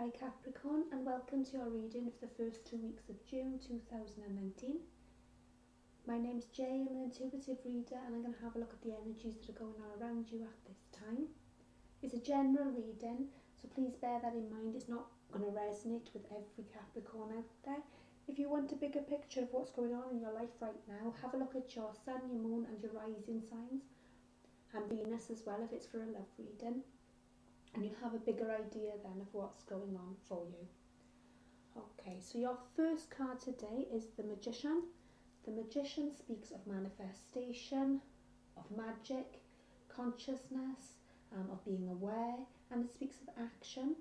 Hi Capricorn, and welcome to your reading for the first 2 weeks of June 2019. My name's Jay, I'm an intuitive reader, and I'm going to have a look at the energies that are going on around you at this time. It's a general reading, so please bear that in mind. It's not going to resonate with every Capricorn out there. If you want a bigger picture of what's going on in your life right now, have a look at your sun, your moon and your rising signs, and Venus as well if it's for a love reading. And you have a bigger idea then of what's going on for you. Okay, so your first card today is the Magician. The Magician speaks of manifestation, of magic, consciousness, of being aware, and it speaks of action.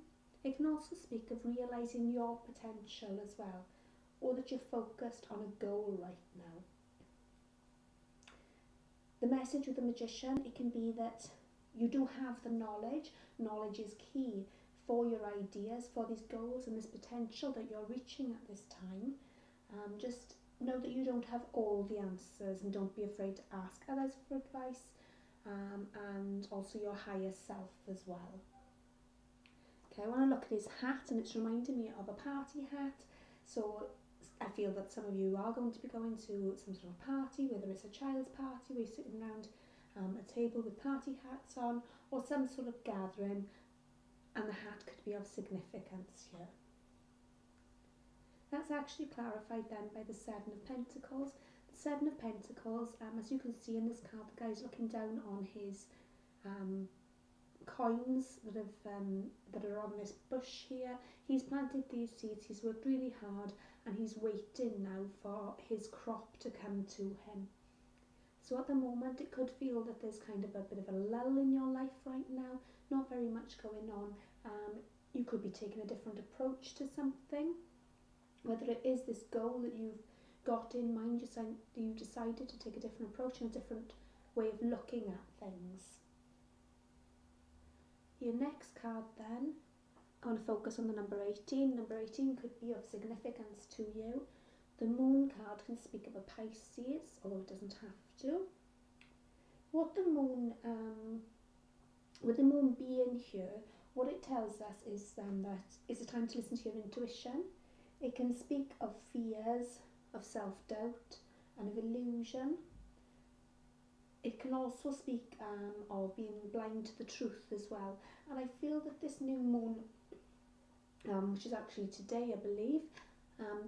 It can also speak of realising your potential as well, or that you're focused on a goal right now. The message with the Magician, it can be that you do have the knowledge. Knowledge is key for your ideas, for these goals and this potential that you're reaching at this time. Just know that you don't have all the answers and don't be afraid to ask others for advice, and also your higher self as well. Okay, I want to look at his hat, and it's reminding me of a party hat. So I feel that some of you are going to be going to some sort of party, whether it's a child's party where you're sitting around a table with party hats on, or some sort of gathering, and the hat could be of significance here. That's actually clarified then by the Seven of Pentacles. The Seven of Pentacles, as you can see in this card, the guy's looking down on his coins that are on this bush here. He's planted these seeds, he's worked really hard, and he's waiting now for his crop to come to him. So at the moment it could feel that there's kind of a bit of a lull in your life right now, not very much going on. You could be taking a different approach to something, whether it is this goal that you've got in mind, you've decided to take a different approach and a different way of looking at things. Your next card then, I want to focus on the number 18. Number 18 could be of significance to you. The Moon card can speak of a Pisces, although it doesn't have to. What the Moon, with the Moon being here, what it tells us is that it's a time to listen to your intuition. It can speak of fears, of self-doubt, and of illusion. It can also speak of being blind to the truth as well. And I feel that this new moon, which is actually today, I believe,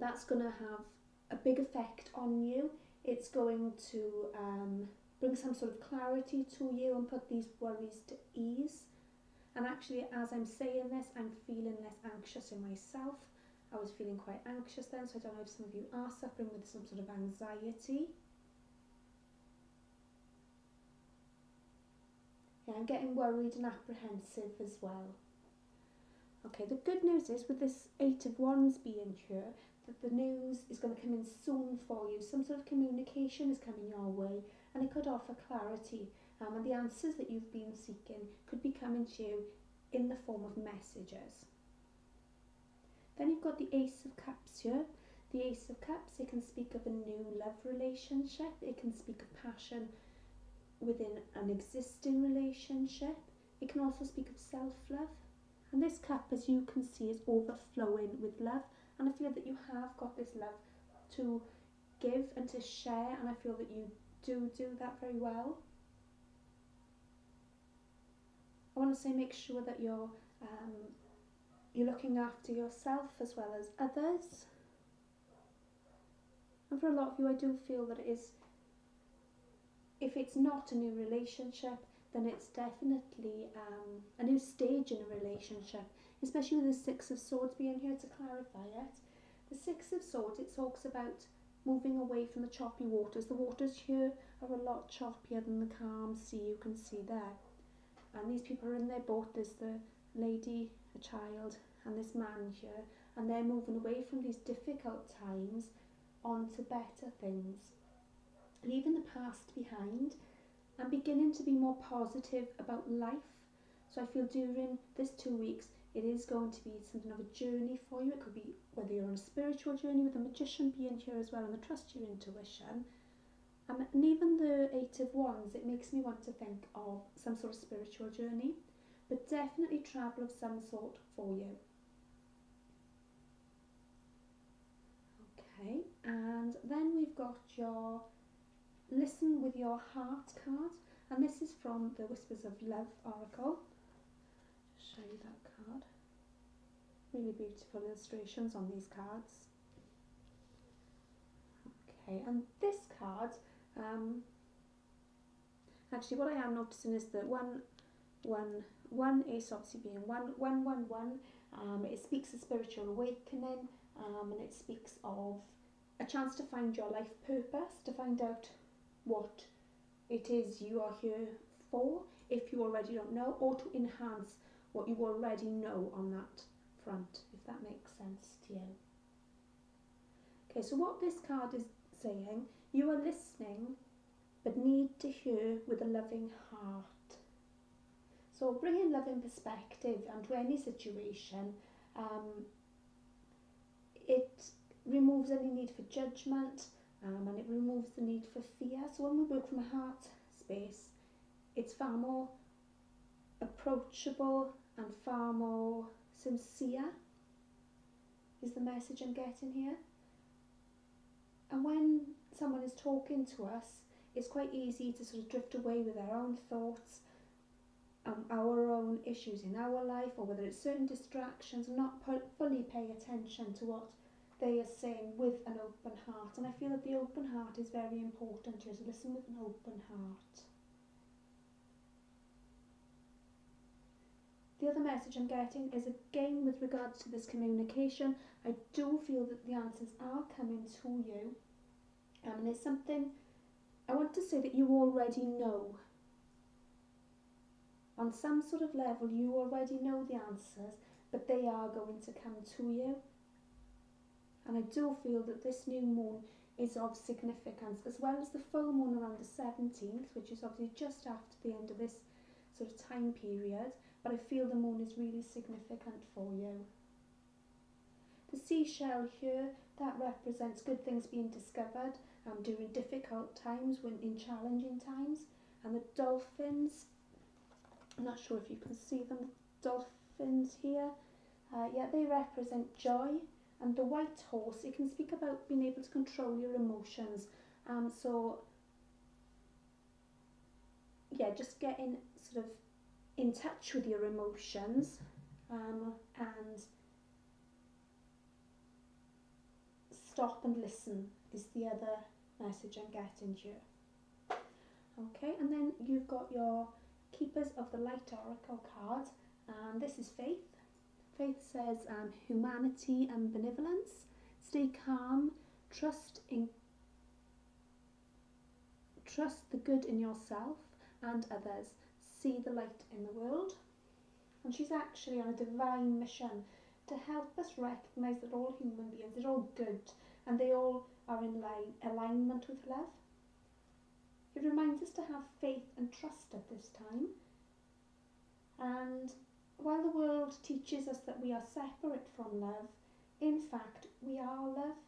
that's going to have a big effect on you. It's going to bring some sort of clarity to you and put these worries to ease. And actually, as I'm saying this, I'm feeling less anxious in myself. I was feeling quite anxious then, so I don't know if some of you are suffering with some sort of anxiety. Yeah, I'm getting worried and apprehensive as well. Okay, the good news is with this Eight of Wands being here, that the news is going to come in soon for you. Some sort of communication is coming your way, and it could offer clarity, and the answers that you've been seeking could be coming to you in the form of messages. Then you've got the Ace of Cups here. The Ace of Cups, it can speak of a new love relationship. It can speak of passion within an existing relationship. It can also speak of self-love. And this cup, as you can see, is overflowing with love. And I feel that you have got this love to give and to share. And I feel that you do that very well. I want to say make sure that you're looking after yourself as well as others. And for a lot of you, I do feel that it is, if it's not a new relationship, then it's definitely a new stage in a relationship, especially with the Six of Swords being here to clarify it. The Six of Swords, it talks about moving away from the choppy waters. The waters here are a lot choppier than the calm sea you can see there. And these people are in their boat. There's the lady, a child, and this man here, and they're moving away from these difficult times onto better things, leaving the past behind and beginning to be more positive about life. So I feel during this 2 weeks it is going to be something of a journey for you. It could be whether you're on a spiritual journey with the Magician being here as well, and the trust your intuition. And even the Eight of Wands, it makes me want to think of some sort of spiritual journey, but definitely travel of some sort for you. Okay, and then we've got your Listen with Your Heart card, and this is from the Whispers of Love oracle. Just show you that card. Really beautiful illustrations on these cards. Okay, and this card, actually what I am noticing is that one is obviously being 111. It speaks of spiritual awakening, and it speaks of a chance to find your life purpose, to find out what it is you are here for, if you already don't know, or to enhance what you already know on that front, if that makes sense to you. Okay, so what this card is saying, you are listening but need to hear with a loving heart. So bringing love in perspective and to any situation, it removes any need for judgment, and it removes the need for fear. So when we work from a heart space, it's far more approachable and far more sincere, is the message I'm getting here. And when someone is talking to us, it's quite easy to sort of drift away with our own thoughts, our own issues in our life, or whether it's certain distractions, and not fully pay attention to what they are saying with an open heart. And I feel that the open heart is very important here, to listen with an open heart. The other message I'm getting is, again, with regards to this communication, I do feel that the answers are coming to you, and it's something I want to say that you already know. On some sort of level, you already know the answers, but they are going to come to you. And I do feel that this new moon is of significance, as well as the full moon around the 17th, which is obviously just after the end of this sort of time period. But I feel the moon is really significant for you. The seashell here, that represents good things being discovered during difficult times, when in challenging times. And the dolphins, I'm not sure if you can see them, the dolphins here, yeah, they represent joy. And the white horse, it can speak about being able to control your emotions. So, yeah, just getting sort of in touch with your emotions, and stop and listen is the other message I'm getting here. Okay, and then you've got your Keepers of the Light Oracle card, and this is Faith. Faith says humanity and benevolence. Stay calm, trust the good in yourself and others. See the light in the world. And she's actually on a divine mission to help us recognise that all human beings, they're all good, and they all are in alignment with love. It reminds us to have faith and trust at this time. And while the world teaches us that we are separate from love, in fact we are love,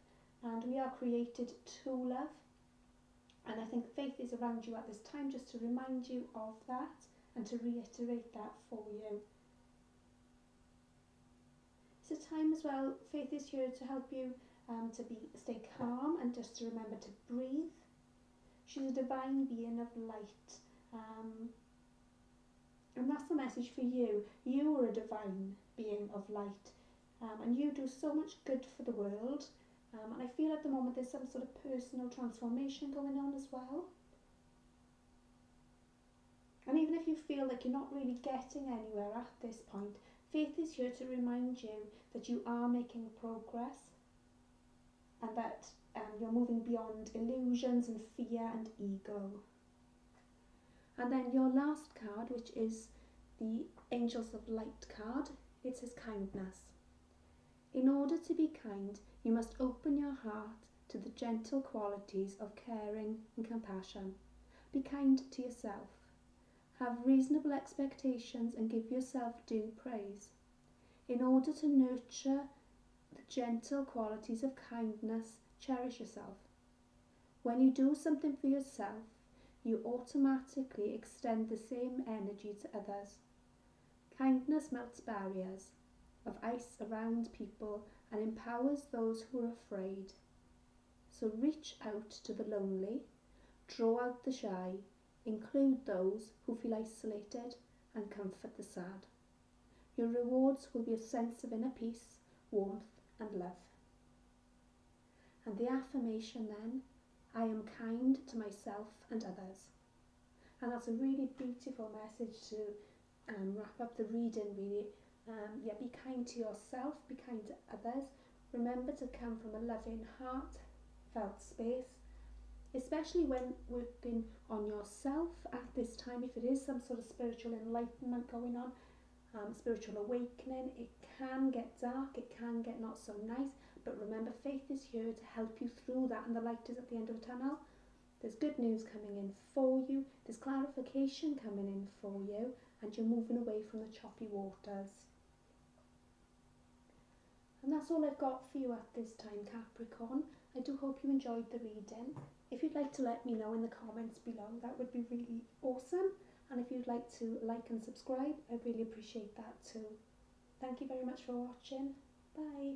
and we are created to love. And I think Faith is around you at this time just to remind you of that and to reiterate that for you. It's a time as well, Faith is here to help you to stay calm and just to remember to breathe. She's a divine being of light, and that's the message for you. You are a divine being of light, and you do so much good for the world, and I feel at the moment there's some sort of personal transformation going on as well. And even if you feel like you're not really getting anywhere at this point, Faith is here to remind you that you are making progress, and that you're moving beyond illusions and fear and ego. And then your last card, which is the Angels of Light card, it says kindness. In order to be kind, you must open your heart to the gentle qualities of caring and compassion. Be kind to yourself. Have reasonable expectations and give yourself due praise. In order to nurture the gentle qualities of kindness, cherish yourself. When you do something for yourself, you automatically extend the same energy to others. Kindness melts barriers of ice around people and empowers those who are afraid. So reach out to the lonely, draw out the shy, include those who feel isolated, and comfort the sad. Your rewards will be a sense of inner peace, warmth, and love. And the affirmation then, I am kind to myself and others. And that's a really beautiful message to wrap up the reading, really. Be kind to yourself, be kind to others. Remember to come from a loving, heartfelt space, especially when working on yourself at this time. If it is some sort of spiritual enlightenment going on, spiritual awakening, it can get dark, it can get not so nice, but remember, faith is here to help you through that, and the light is at the end of the tunnel. There's good news coming in for you, there's clarification coming in for you, and you're moving away from the choppy waters. And that's all I've got for you at this time, Capricorn. I do hope you enjoyed the reading. If you'd like to let me know in the comments below, that would be really awesome. And if you'd like to like and subscribe, I'd really appreciate that too. Thank you very much for watching. Bye.